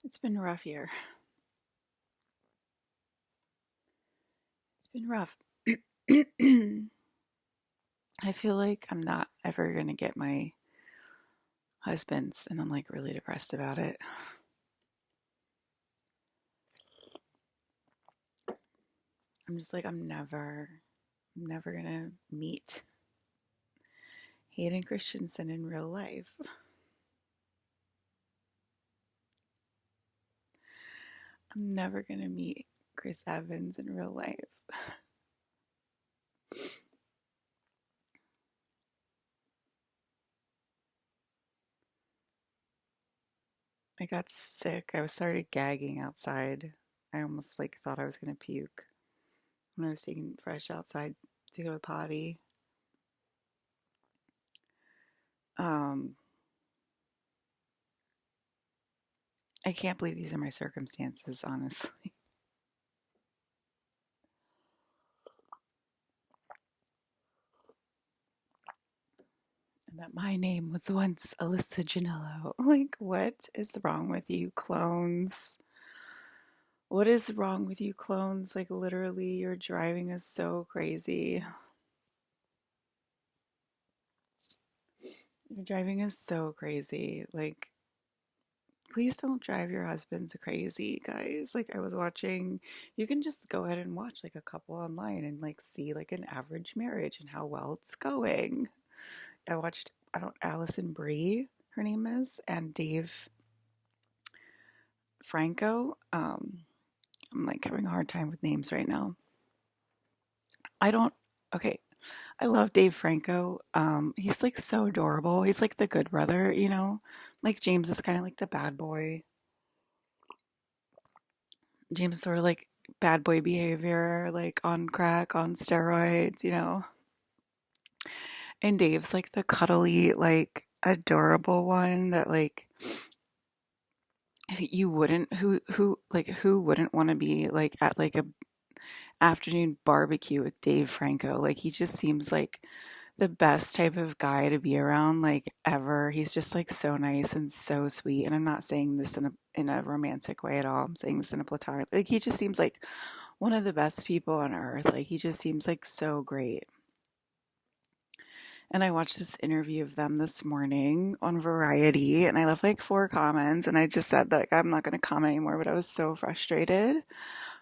It's been a rough year. It's been rough. I feel like I'm not ever going to get my husband's, and I'm like really depressed about it. I'm just like, I'm never going to meet Hayden Christensen in real life. I'm never going to meet Chris Evans in real life. I got sick. I started gagging outside. I almost like thought I was going to puke when I was taking Fresh outside to go to the potty. Um, I can't believe these are my circumstances, honestly. And that my name was once Alyssa Janello. Like, what is wrong with you, clones? What is wrong with you, clones? Like, literally, you're driving us so crazy. You're driving us so crazy. Like, please don't drive your husbands crazy, guys. Like, I was watching, you can just go ahead and watch like a couple online and like see like an average marriage and how well it's going. I watched, I don't, Allison Brie, her name is, and Dave Franco. I'm like having a hard time with names right now. I don't, okay. I love Dave Franco. He's like so adorable. He's like the good brother, you know? Like James is kind of like the bad boy. James is sort of like bad boy behavior, like on crack, on steroids, you know? And Dave's like the cuddly, like adorable one that like you wouldn't who wouldn't want to be like at like a afternoon barbecue with Dave Franco. Like he just seems like the best type of guy to be around like ever. He's just like so nice and so sweet. And I'm not saying this in a romantic way at all. I'm saying this in a platonic. Like he just seems like one of the best people on earth. Like he just seems like so great. And I watched this interview of them this morning on Variety, and I left like four comments, and I just said that like, I'm not going to comment anymore, but I was so frustrated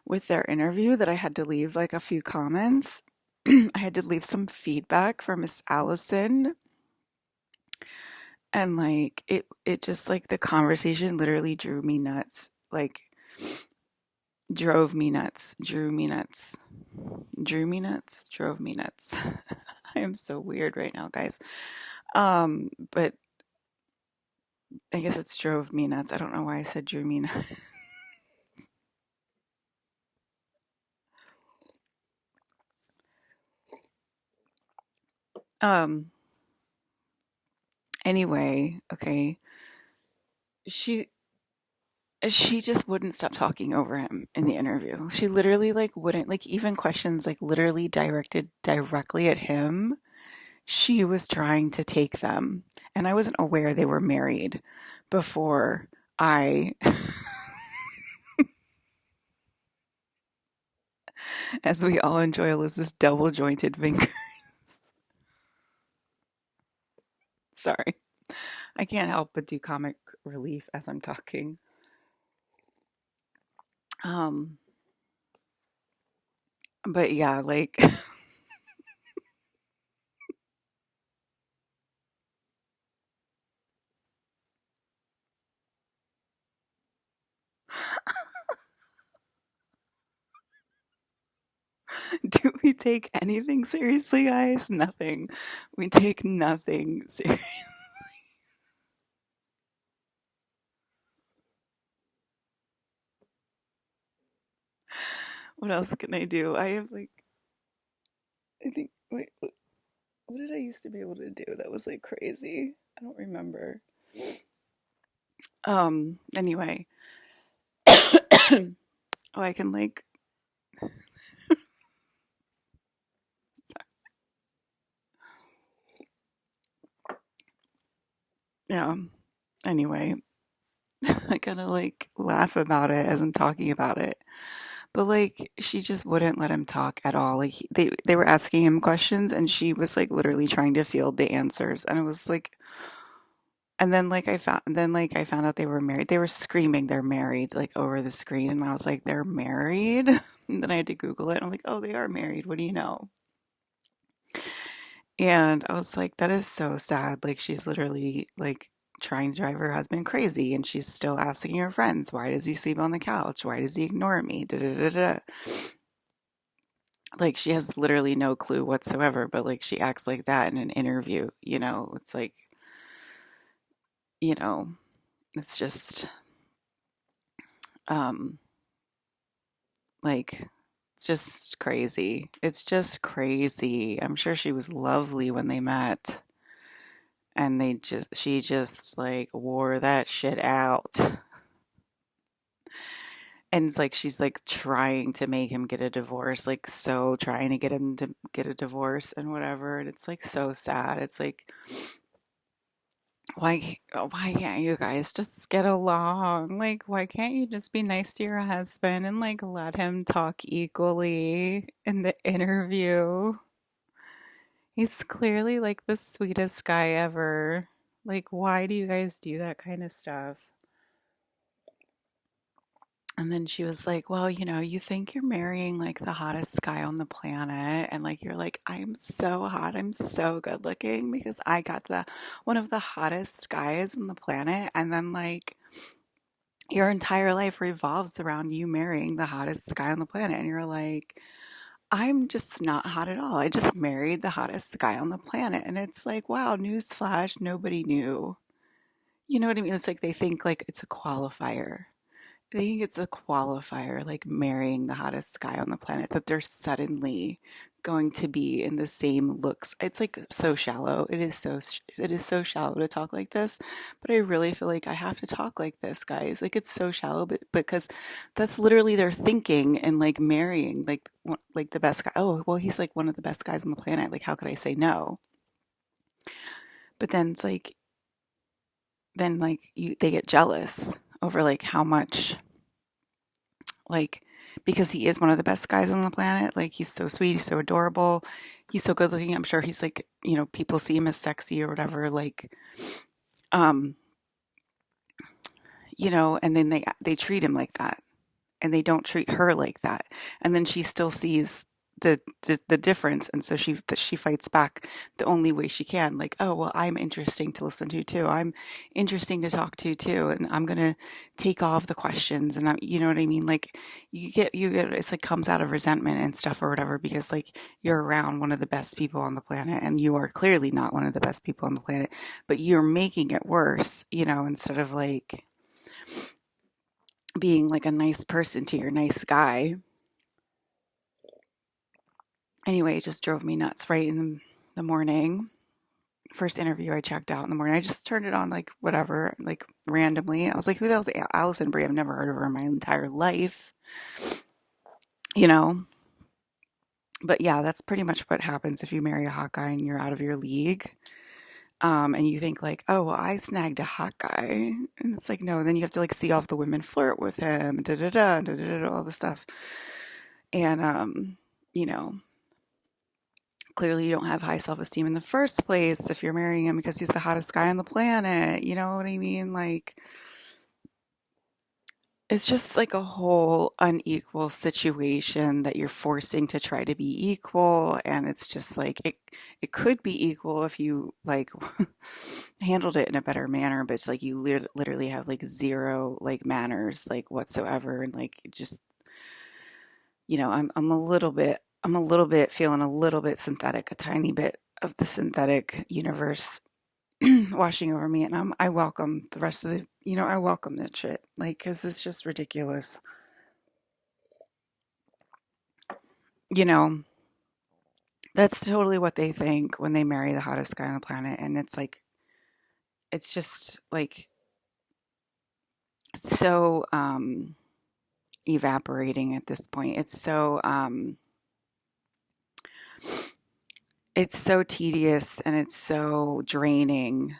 with their interview that I had to leave like a few comments. I had to leave some feedback for Miss Allison, and like it just like the conversation literally drew me nuts. Like drove me nuts, drew me nuts, drew me nuts, drove me nuts. I am so weird right now, guys. But I guess it's drove me nuts. I don't know why I said drew me nuts. Um, anyway, okay. She she just wouldn't stop talking over him in the interview. She literally like wouldn't like even questions like literally directed directly at him. She was trying to take them, and I wasn't aware they were married before I as we all enjoy Alyssa's double jointed fingers. Sorry. I can't help but do comic relief as I'm talking. Um but yeah, like do we take anything seriously, guys? Nothing. We take nothing seriously. What else can I do? I have like, I think, wait, what did I used to be able to do that was like crazy? I don't remember. Anyway. Oh, I can like, yeah. Anyway, I kind of like laugh about it as I'm talking about it. But like she just wouldn't let him talk at all. Like they were asking him questions and she was like literally trying to field the answers. And it was like and then like I found out they were married. They were screaming they're married like over the screen and I was like they're married. And then I had to Google it. And I'm like, "Oh, they are married. What do you know?" And I was like, that is so sad. Like she's literally like trying to drive her husband crazy and she's still asking her friends, why does he sleep on the couch? Why does he ignore me? Da, da, da, da. Like she has literally no clue whatsoever, but like she acts like that in an interview, you know. It's like, you know, it's just um like it's just crazy. It's just crazy. I'm sure she was lovely when they met and she just like wore that shit out. And it's like she's like trying to make him get a divorce, like so trying to get him to get a divorce and whatever. And it's like so sad. It's like why can't you guys just get along? Like why can't you just be nice to your husband and like let him talk equally in the interview? He's clearly like the sweetest guy ever. Like why do you guys do that kind of stuff? And then she was like, "Well, you know, you think you're marrying like the hottest guy on the planet, and like you're like, I'm so hot, I'm so good looking because I got the one of the hottest guys on the planet, and then like your entire life revolves around you marrying the hottest guy on the planet, and you're like, I'm just not hot at all. I just married the hottest guy on the planet, and it's like, wow, newsflash, nobody knew. You know what I mean? It's like they think like it's a qualifier. I think it's a qualifier, like marrying the hottest guy on the planet, that they're suddenly going to be in the same looks. It's like so shallow. It is so shallow to talk like this, but I really feel like I have to talk like this, guys. Like it's so shallow, but because that's literally their thinking and like marrying like the best guy. Oh, well, he's like one of the best guys on the planet. Like how could I say no? But then it's like then like they get jealous over like how much like because he is one of the best guys on the planet. Like he's so sweet, he's so adorable, he's so good looking. I'm sure he's like, you know, people see him as sexy or whatever. Like, um, you know, and then they treat him like that, and they don't treat her like that, and then she still sees the difference, and so she fights back the only way she can. Like, oh well, I'm interesting to listen to too. I'm interesting to talk to too, and I'm gonna take all of the questions, and you know what I mean. Like, you get it's like comes out of resentment and stuff or whatever because like you're around one of the best people on the planet, and you are clearly not one of the best people on the planet, but you're making it worse, you know, instead of like being like a nice person to your nice guy. Anyway, it just drove me nuts right in the morning. First interview I checked out in the morning. I just turned it on like whatever, like randomly. I was like, who the hell's Allison Brie? I've never heard of her in my entire life, you know? But yeah, that's pretty much what happens if you marry a hot guy and you're out of your league. And you think like, oh, well, I snagged a hot guy. And it's like, no, then you have to like see all of the women flirt with him, da da da, da da da, all the stuff. And, you know, clearly you don't have high self-esteem in the first place if you're marrying him because he's the hottest guy on the planet. You know what I mean? Like it's just like a whole unequal situation that you're forcing to try to be equal and it's just like it could be equal if you like handled it in a better manner, but it's like you literally have like zero like manners like whatsoever and like just you know, I'm a little bit feeling a little bit synthetic, a tiny bit of the synthetic universe washing over me, and I welcome the rest of the, you know, I welcome that shit, like, because it's just ridiculous, you know. That's totally what they think when they marry the hottest guy on the planet, and it's like, it's just like so evaporating at this point. It's so tedious and it's so draining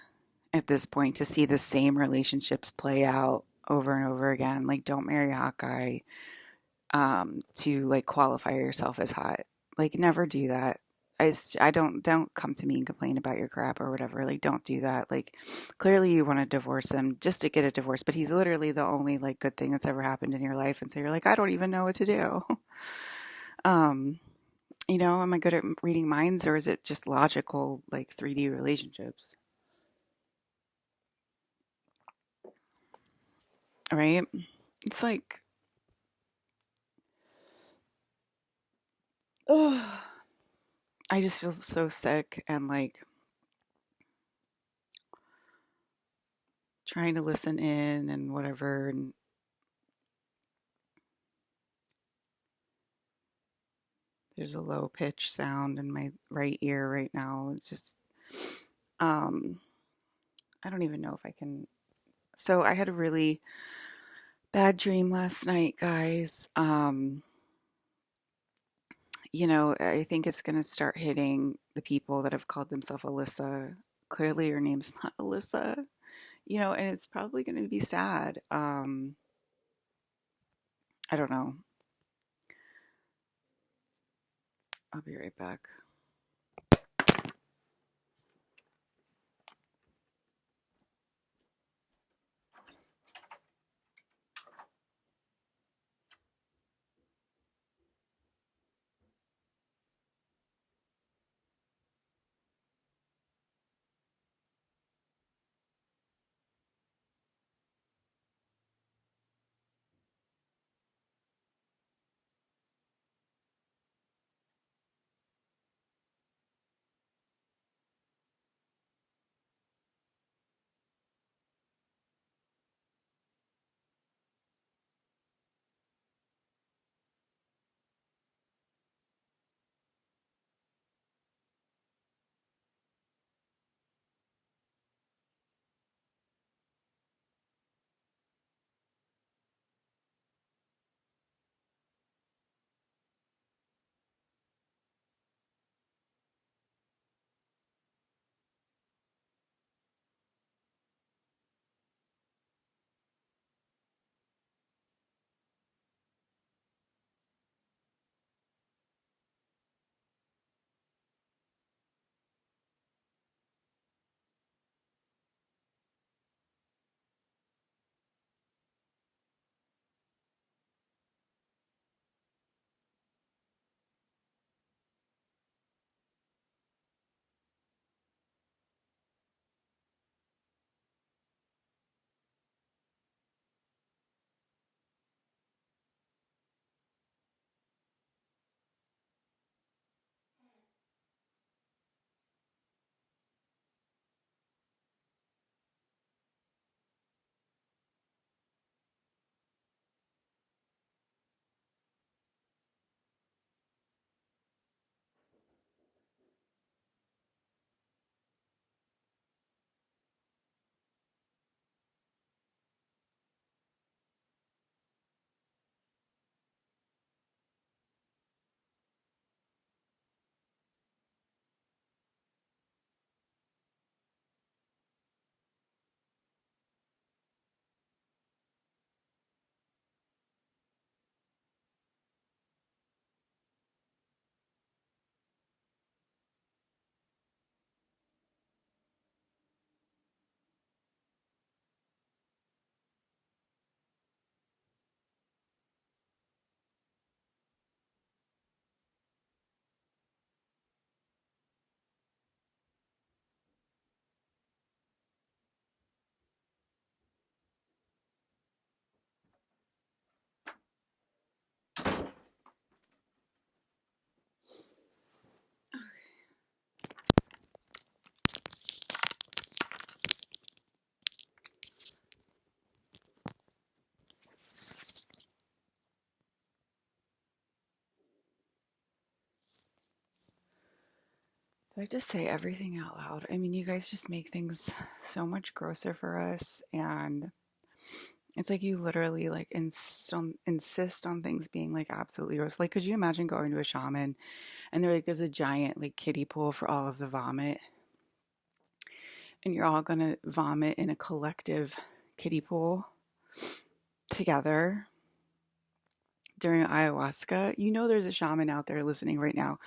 at this point to see the same relationships play out over and over again. Like, don't marry a hot guy to like qualify yourself as hot. Like, never do that. I don't come to me and complain about your crap or whatever. Like, don't do that. Like, clearly you want to divorce him just to get a divorce, but he's literally the only like good thing that's ever happened in your life, and so you're like, I don't even know what to do. um, am I good at reading minds, or is it just logical like 3D relationships? Right? It's like, oh, I just feel so sick and like trying to listen in and whatever. And there's a low pitch sound in my right ear right now. It's just, um, I don't even know if I can. So I had a really bad dream last night, guys. I think it's going to start hitting the people that have called themselves Alyssa. Clearly, your name's not Alyssa, and it's probably going to be sad. I don't know. I'll be right back. Did I just say everything out loud? I mean, you guys just make things so much grosser for us, and it's like you literally like insist on things being like absolutely gross. Like, could you imagine going to a shaman and they're like, there's a giant like kiddie pool for all of the vomit, and you're all gonna vomit in a collective kiddie pool? together during ayahuasca. You know, there's a shaman out there listening right now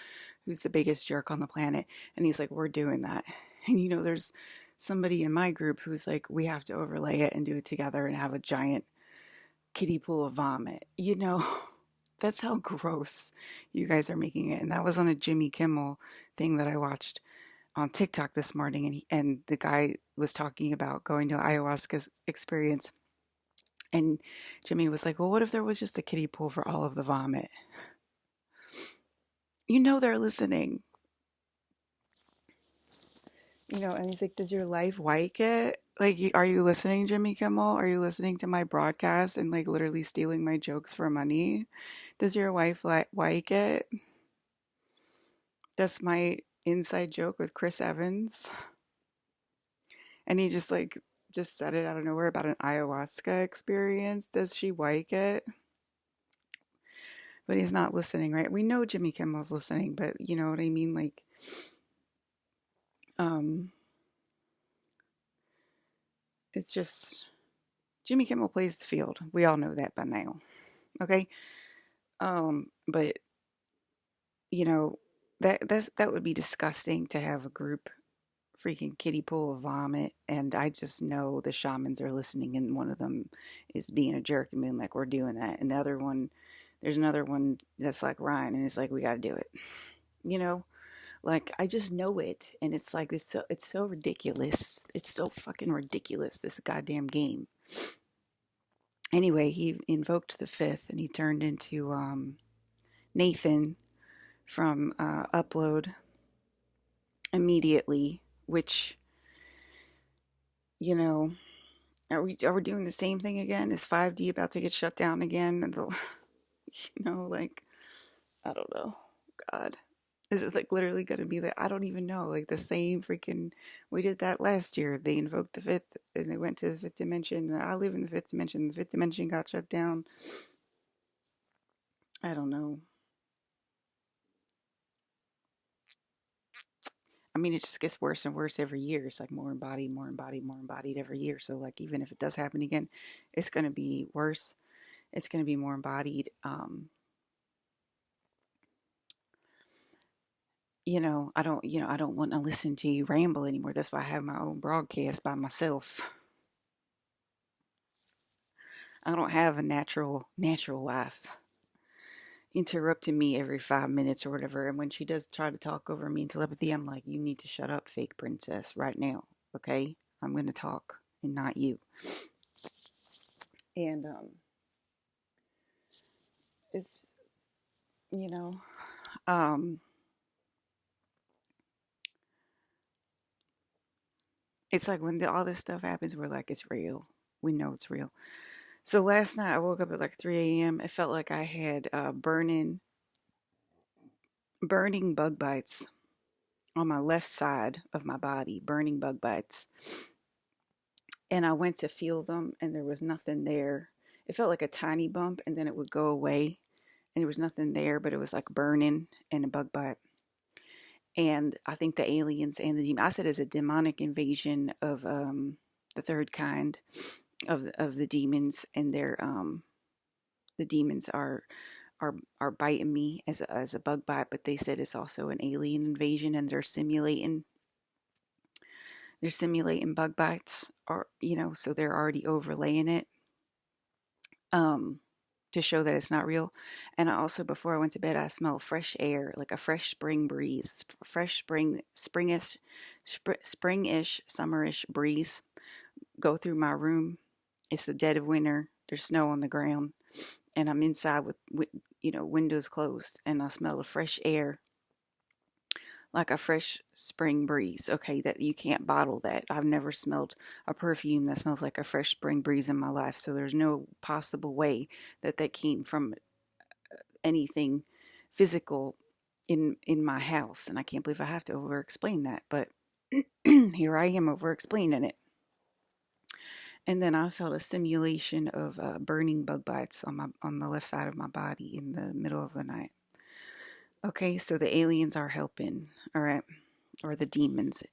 who's the biggest jerk on the planet. And he's like, we're doing that. And you know, there's somebody in my group who's like, we have to overlay it and do it together and have a giant kiddie pool of vomit. You know, that's how gross you guys are making it. And that was on a Jimmy Kimmel thing that I watched on TikTok this morning. And the guy was talking about going to ayahuasca experience. And Jimmy was like, well, what if there was just a kiddie pool for all of the vomit? You know, they're listening. You know, and he's like, does your life like it? Like, are you listening, Jimmy Kimmel? Are you listening to my broadcast and like literally stealing my jokes for money? Does your wife like it? That's my inside joke with Chris Evans. And he just said it out of nowhere about an ayahuasca experience. Does she like it? But he's not listening, right? We know Jimmy Kimmel's listening, but you know what I mean? Like, it's just Jimmy Kimmel plays the field. We all know that by now. Okay? But you know, that would be disgusting to have a group freaking kiddie pool of vomit, and I just know the shamans are listening, and one of them is being a jerk and being like, we're doing that, and the other one, there's another one that's like Ryan, and it's like, we got to do it, you know, like I just know it, and it's like it's so ridiculous, it's so fucking ridiculous, this goddamn game. Anyway, he invoked the fifth, and he turned into Nathan from Upload immediately, which, you know, are we doing the same thing again? Is 5D about to get shut down again? You know, like, I don't know. God. Is it like literally going to be that? I don't even know. Like the same freaking, we did that last year. They invoked the fifth and they went to the fifth dimension. I live in the fifth dimension. The fifth dimension got shut down. I don't know. I mean, it just gets worse and worse every year. It's like more embodied, more embodied, more embodied every year. So, like, even if it does happen again, it's going to be worse. It's going to be more embodied. I don't want to listen to you ramble anymore. That's why I have my own broadcast by myself. I don't have a natural wife interrupting me every 5 minutes or whatever. And when she does try to talk over me in telepathy, I'm like, you need to shut up, fake princess, right now. Okay? I'm going to talk and not you. And it's, you know, it's like when all this stuff happens, we're like, it's real. We know it's real. So last night I woke up at like 3 a.m. It felt like I had burning bug bites on my left side of my body, burning bug bites. And I went to feel them and there was nothing there. It felt like a tiny bump and then it would go away and there was nothing there, but it was like burning and a bug bite. And I think the aliens and the demon, I said it's a demonic invasion of the third kind of the demons, and the demons are biting me as a bug bite, but they said it's also an alien invasion, and they're simulating bug bites, or so they're already overlaying it to show that it's not real. And I also, before I went to bed, I smelled fresh air, like a fresh spring breeze, fresh springish, summerish breeze go through my room. It's the dead of winter. There's snow on the ground, and I'm inside with windows closed, and I smell the fresh air, like a fresh spring breeze. Okay, that you can't bottle that. I've never smelled a perfume that smells like a fresh spring breeze in my life, so there's no possible way that came from anything physical in my house. And I can't believe I have to over explain that, but here I am over explaining it. And then I felt a simulation of burning bug bites on the left side of my body in the middle of the night. Okay, so the aliens are helping. All right. or the demons,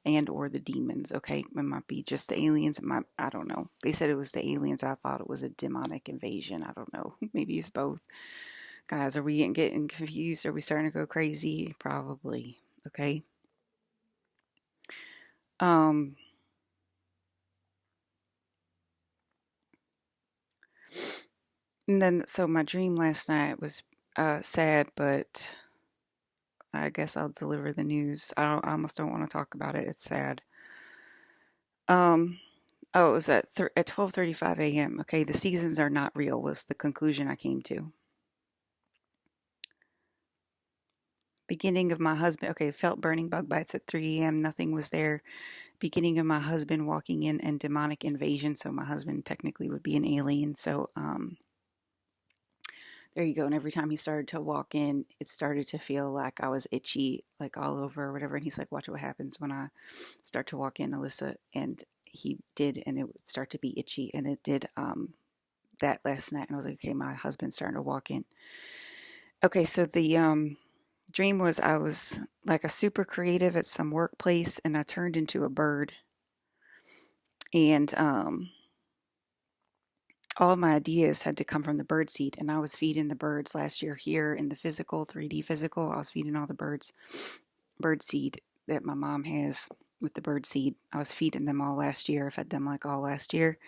okay? It might be just the aliens. I don't know. They said it was the aliens. I thought it was a demonic invasion. I don't know. Maybe it's both. Guys, are we getting confused? Are we starting to go crazy? Probably. Okay. Um, and then, so my dream last night was sad, but I guess I'll deliver the news. I almost don't want to talk about it. It's sad. Um, oh, it was at 12:35 a.m. Okay, the seasons are not real was the conclusion I came to. Beginning of my husband. Okay, felt burning bug bites at 3 a.m. Nothing was there. Beginning of my husband walking in and demonic invasion. So my husband technically would be an alien. So there you go. And every time he started to walk in, it started to feel like I was itchy, like all over or whatever. And he's like, watch what happens when I start to walk in, Alyssa. And he did, and it would start to be itchy. And it did that last night. And I was like, okay, my husband's starting to walk in. Okay, so the dream was I was like a super creative at some workplace, and I turned into a bird. And all my ideas had to come from the bird seed, and I was feeding the birds last year here in the physical 3D physical. I was feeding all the birds bird seed that my mom has with the bird seed. I was feeding them all last year. I fed them like all last year.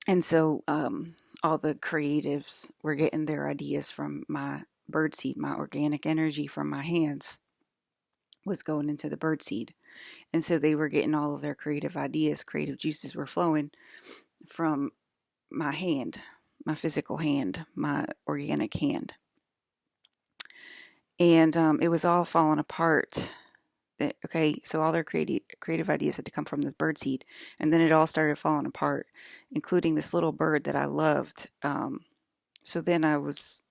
And so all the creatives were getting their ideas from my bird seed. My organic energy from my hands was going into the bird seed. And so they were getting all of their creative ideas, creative juices were flowing from my hand, my physical hand, my organic hand. And it was all falling apart. Okay, so all their creative ideas had to come from this bird seed. And then it all started falling apart, including this little bird that I loved. So then I was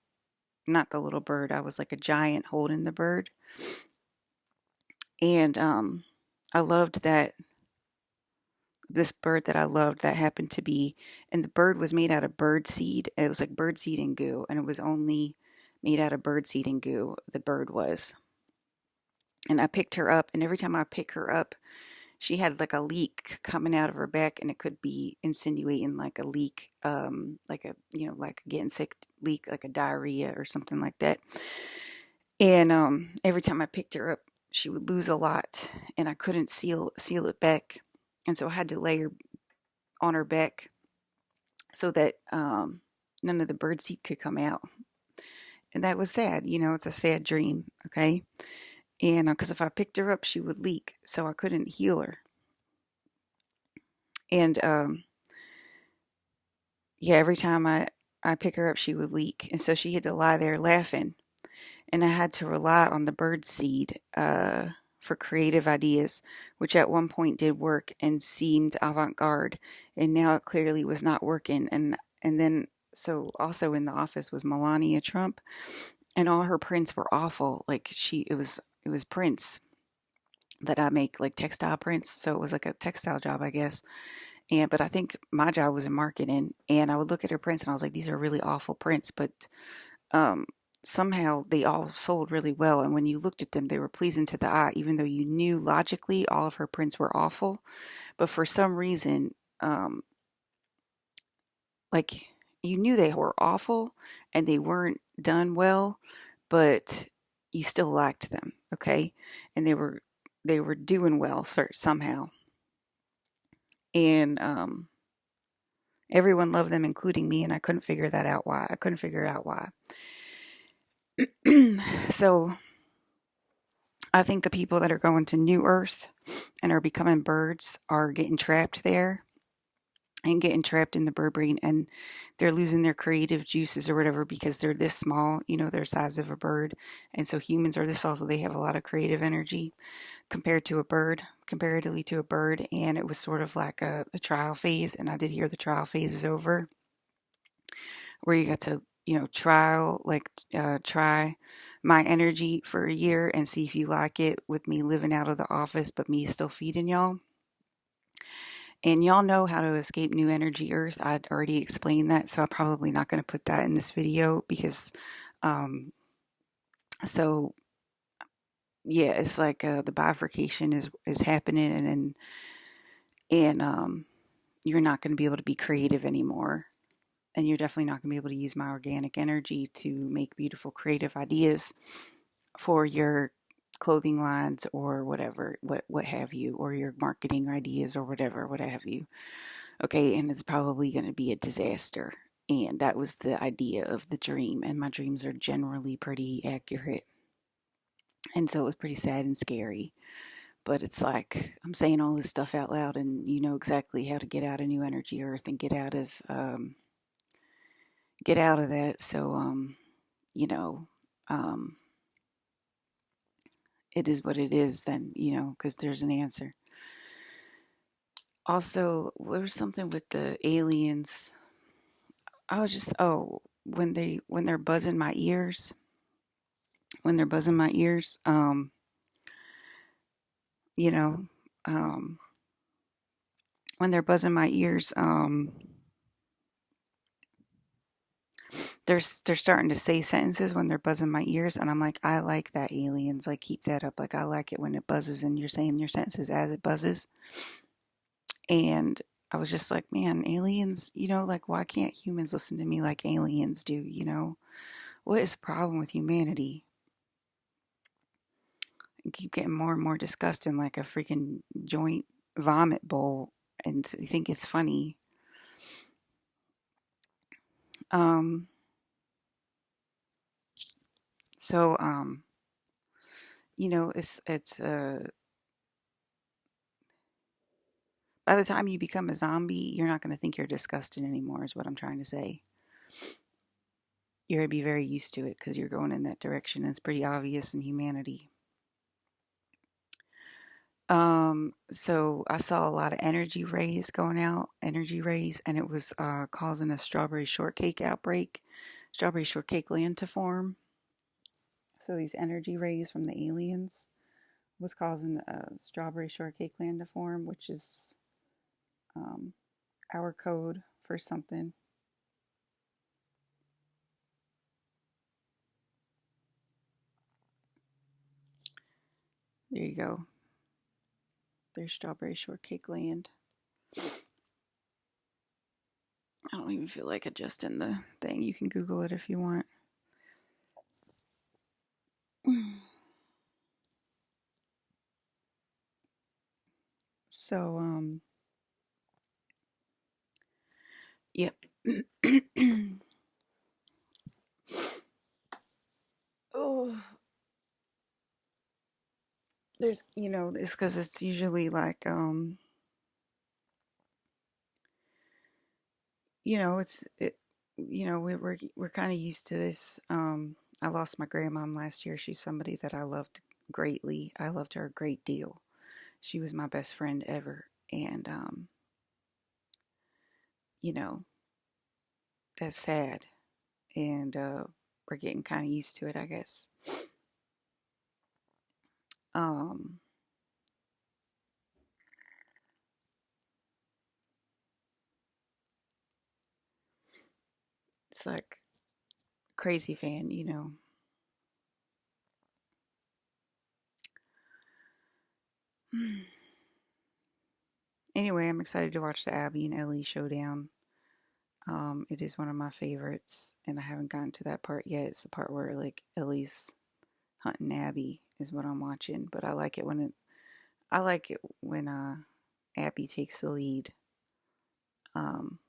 not the little bird, I was like a giant holding the bird. And I loved that this bird that I loved that happened to be, and the bird was made out of bird seed. It was like bird seed and goo, and it was only made out of bird seed and goo, the bird was. And I picked her up, and every time I pick her up, she had like a leak coming out of her back, and it could be insinuating like a leak, like a, like getting sick leak, like a diarrhea or something like that. And every time I picked her up, she would lose a lot, and I couldn't seal it back. And so I had to lay her on her back so that none of the bird seed could come out. And that was sad. It's a sad dream, okay? And because if I picked her up, she would leak, so I couldn't heal her. And yeah, every time I pick her up, she would leak. And so she had to lie there laughing. And I had to rely on the bird seed for creative ideas, which at one point did work and seemed avant-garde, and now it clearly was not working. And then so also in the office was Melania Trump, and all her prints were awful. Like it was prints that I make, like textile prints, so it was like a textile job, I guess. But I think my job was in marketing, and I would look at her prints and I was like, these are really awful prints, but somehow they all sold really well. And when you looked at them, they were pleasing to the eye, even though you knew logically all of her prints were awful. But for some reason, like you knew they were awful and they weren't done well, but you still liked them, okay? And they were doing well somehow. And everyone loved them, including me, and I couldn't figure that out why. I couldn't figure out why. So I think the people that are going to New Earth and are becoming birds are getting trapped there and getting trapped in the bird brain, and they're losing their creative juices or whatever because they're this small, they're the size of a bird. And so humans are this small, so they have a lot of creative energy comparatively to a bird. And it was sort of like a trial phase, and I did hear the trial phase is over, where you got to try my energy for a year and see if you like it, with me living out of the office but me still feeding y'all. And y'all know how to escape New Energy Earth. I'd already explained that, so I'm probably not going to put that in this video because so yeah, it's like the bifurcation is happening, and you're not going to be able to be creative anymore, and you're definitely not going to be able to use my organic energy to make beautiful creative ideas for your clothing lines or whatever, what have you, or your marketing ideas or whatever, what have you. Okay, and it's probably going to be a disaster. And that was the idea of the dream, and my dreams are generally pretty accurate. And so it was pretty sad and scary. But it's like I'm saying all this stuff out loud, and you know exactly how to get out of New Energy Earth and get out of that. So you know, um, it is what it is. Then because there's an answer. Also, there was something with the aliens. I was just when they're buzzing my ears, when they're buzzing my ears, you know, um, when they're buzzing my ears, they're starting to say sentences when they're buzzing my ears, and I'm like, I like that, aliens. Like, keep that up. Like, I like it when it buzzes and you're saying your sentences as it buzzes. And I was just like, man, aliens, like, why can't humans listen to me like aliens do? What is the problem with humanity? I keep getting more and more disgusting, like a freaking joint vomit bowl, and you think it's funny. Um, so it's by the time you become a zombie, you're not going to think you're disgusting anymore, is what I'm trying to say. You're going to be very used to it because you're going in that direction. And it's pretty obvious in humanity. So I saw a lot of energy rays, and it was causing a strawberry shortcake outbreak, strawberry shortcake land to form. So these energy rays from the aliens was causing a strawberry shortcake land to form, which is um, our code for something. There you go. There's strawberry shortcake land. I don't even feel like adjusting the thing. You can Google it if you want. So, yep. Oh, it's because it's usually like, it's it, we're kind of used to this. I lost my grandmom last year. She's somebody that I loved greatly. I loved her a great deal. She was my best friend ever, and you know, that's sad. And we're getting kind of used to it, I guess. Um, it's like crazy fan. Anyway, I'm excited to watch the Abby and Ellie showdown. It is one of my favorites, and I haven't gotten to that part yet. It's the part where like Ellie's hunting Abby is what I'm watching, but I like it when Abby takes the lead. Um,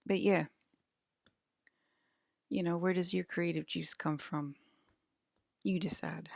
but yeah, where does your creative juice come from? You decide.